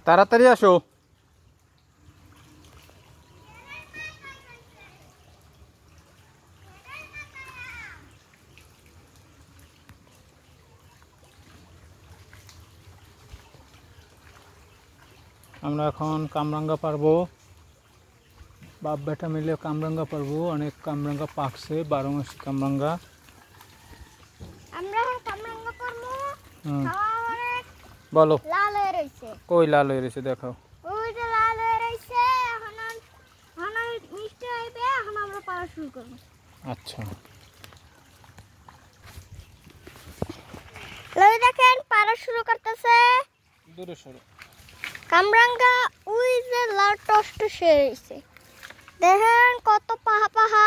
তাড়াতাড়ি আসো। আমরা এখন কামরাঙ্গা পারবো, বাপ বেটা মিলে কামরাঙ্গা পারবো। অনেক কামরাঙ্গা পাকছে, 12 মাসি কামরাঙ্গা। আমরা কামরাঙ্গা পারবো। হুম, অনেক বলো। লাল হয়ে রয়েছে। কই লাল হয়ে রয়েছে দেখাও। ওই যে লাল হয়ে রয়েছে। এখন মিষ্টি হইবে, এখন আমরা পাওয়া শুরু করবো। আচ্ছা, লই দেখেন পারা শুরু করতেছে। দূরে সরো। কামরাঙ্গা ওই যে লাল টস্ট রয়েছে, দেখেন কত পাহা পাহা।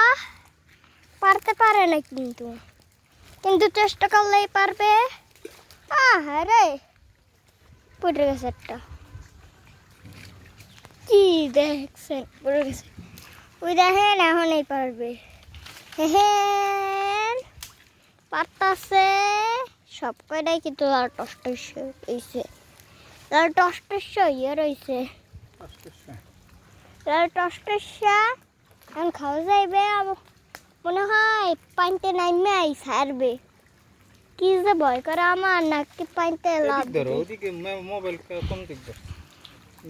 পারতে পারে না কিন্তু কিন্তু চেষ্টা করলেই পারবে। হ্যাঁ রে, পড়ে গেছে একটা। কি দেখছেন, পড়ে গেছে। ওই দেখেন এখনই পারবে। হ্যাঁ পারতাছে সব কয়টাই, কিন্তু লাল টস্ট হয়েছে। লাল টস্ট ইয়ে রয়েছে, লাল টস্ট এখন খাওয়া যাইবে। মনে হয় পানিতে নাইমে আই ছাড়বে। কি যে ভয় করে আমার, নাকি পানিতে লাভ দিবে। ওদিকে মোবাইল কম দেখবে,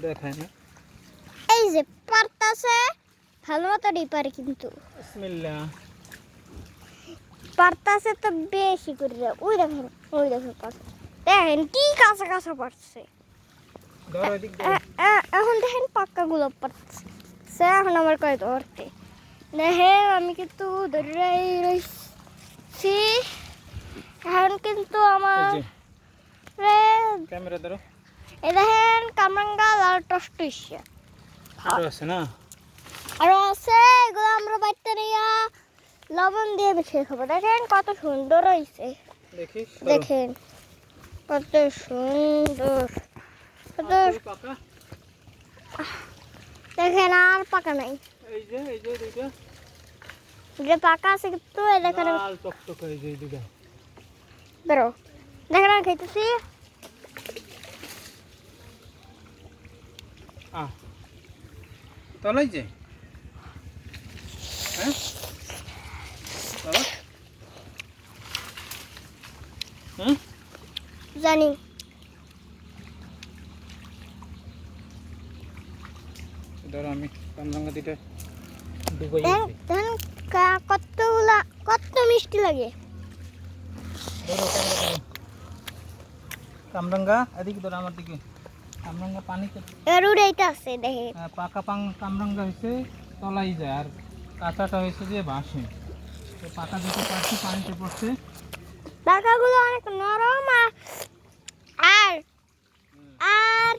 দেখায় না। এই যে পারতাছে, ভালো মতনই পারে কিন্তু বিসমিল্লাহ। পারতাছে তো বেশি করে। ওই দেখেন, ওই দেখেন দেখেন কি কাঁচা কাঁচা পারছে। ধরো এদিক ধরো। এখন দেখেন পাক্কা গুলো পারছে। এখন আমার কয় ধরতে দেখেন, আমি কিন্তু ধরেই রয়েছি। এখন কিন্তু আমার এই যে ক্যামেরা ধরো। এই দেখেন কামরাঙ্গা লাল টস্ট আরো আছে না? আরো আছে। এগুলো আমরা বাড়িতে নিয়ে লবণ দিয়ে বেছে খাবো। দেখেন কত সুন্দর হয়েছে, দেখি দেখেন কত সুন্দর। কত পাকা। দেখেন আর পাকা নাই, এই যে দুইটা যে পাকা আছে কিন্তু। এই দেখেন লাল টকটকে, এই যে দুইটা বেরো। দেখেন আমি খাইতেছি। তলাই যে হ্যাঁ বাবা, হ্যাঁ জানি ধরো আমি কামরাঙ্গা দুইটা ডুবাই দেখেন দেখেন কতগুলা, কত মিষ্টি লাগে। ধরো ক্যামেরা ধরো। কামরাঙ্গা এদিকে ধরো আমার দিকে। কামরাঙ্গা পানিতে এর উড়াইতে আছে দেখেন। পাকা কামরাঙ্গা হয়েছে তলাই যায়, আর কাঁচাটা হয়েছে যে বাসে। তো পাকা দুটো পাখি পানিতে পড়ছে। পাকাগুলো অনেক নরম। আর আর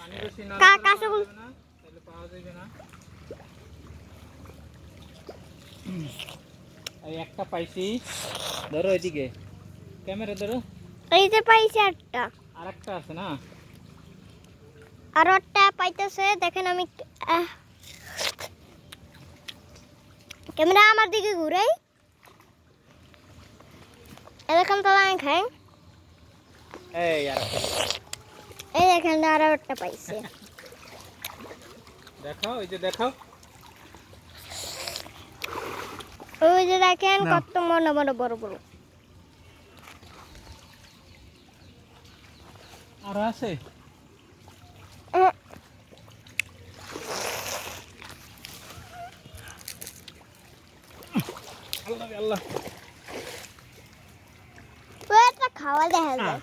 পানি বেশি না কাঁচাগুলো না, তাহলে পাওয়া যাবে না। এই একটা পাইছি, ধরো এদিকে ক্যামেরা ধরো। এই যে পাইছে একটা, আর একটা আছে না? আর একটা পাইতেছে। দেখেন আমি ক্যামেরা আমার দিকে ঘুরাই। এরকম তো আমি খাই। এই আর একটা এই দেখেন আরো একটা পাইছে। দেখাও, এই যে দেখাও। ওই যে দেখেন কত মনে মনে বড় বড়। আর আছে? আল্লাহ আল্লাহ, এটা খাওয়া দেখা যায়।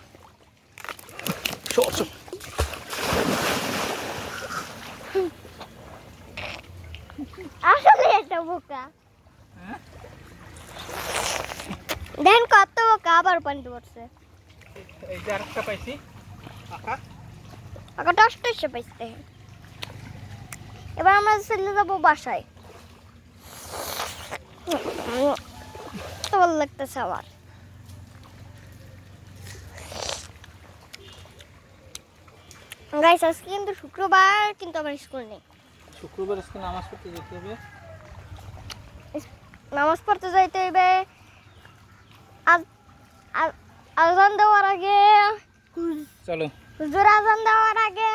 আসলে এটা বোকা। দেখেন কত বোকা, আবার পানিতে পড়ছে। এই যে আরেকটা পাইছি পাকা। পাকা টস্ট এসে পাইছে দেখেন। এবার আমরা চলে যাবো বাসায়। তো ভালো লাগতেছে আমার। গাইস আজকে কিন্তু শুক্রবার, কিন্তু আমার স্কুল নেই। শুক্রবার আজকে নামাজ পড়তে যেতে হবে। নামাজ পড়তে যাইতে হইবে। আজান দেওয়ার আগে চলো। হুজুর আজান দেওয়ার আগে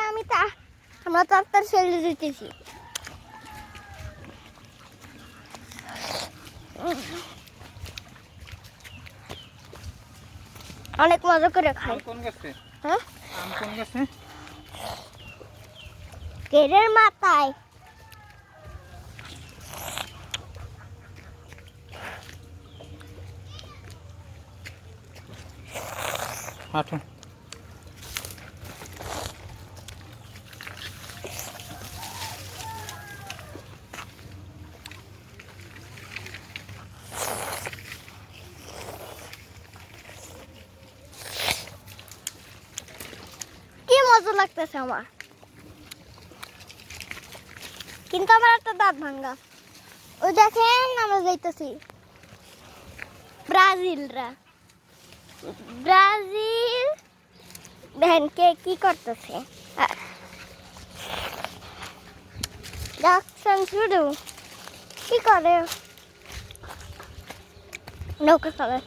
আমরা তাড়াতাড়ি চলে যেতেছি। অনেক মজা করে খাই। কোন গাছে? হ্যাঁ, আম কোন গাছে? কেরের মাথায়। হাঁটো। কি মজা লাগতেছে আমার, কিন্তু আমার একটা দাঁত ভাঙ্গা। ওই দেখেন আমরা যাইতেছি ব্রাজিল দেখেন কে কি করতেছে। দেখছেন শুধু কি করে, নৌকা চলে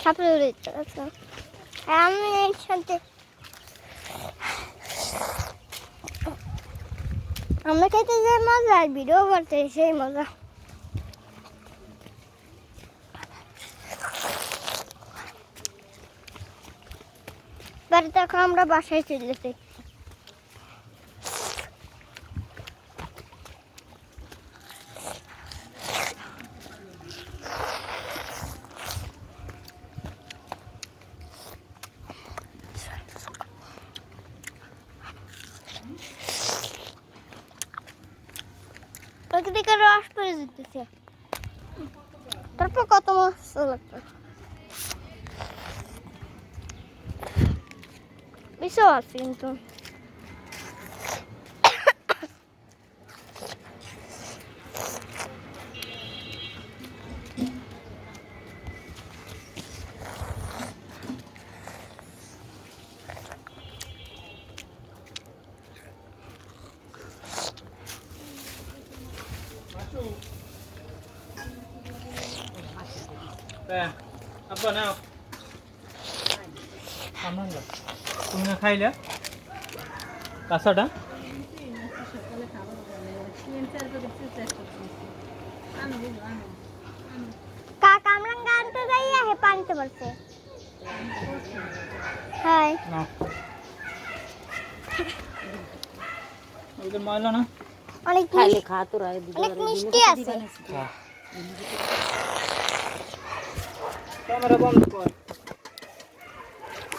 সাপে উড়ে চলেছে। আমি একসাথে আমরা খেতে যে মজা আর ভিডিও করতে সেই মজা। বাড়িতে এখন আমরা বাসায় চলে যেতে। প্রকৃতিকে রস করে দিতেছে, তারপর কত মজা লাগতো। বিষও আছে কিন্তু আব্বা নাও কামরাঙ্গা। তুমি না খাইলে কাঁচাটা? কামরাঙ্গা আনতে যাইয়া হে পানিতে পড়ছে। হ্যাঁ, না ওদের ময়লা না, অনেক খাইলে খা তোরা অনেক মিষ্টি আছে। ক্যামেরা বন্ধ কর।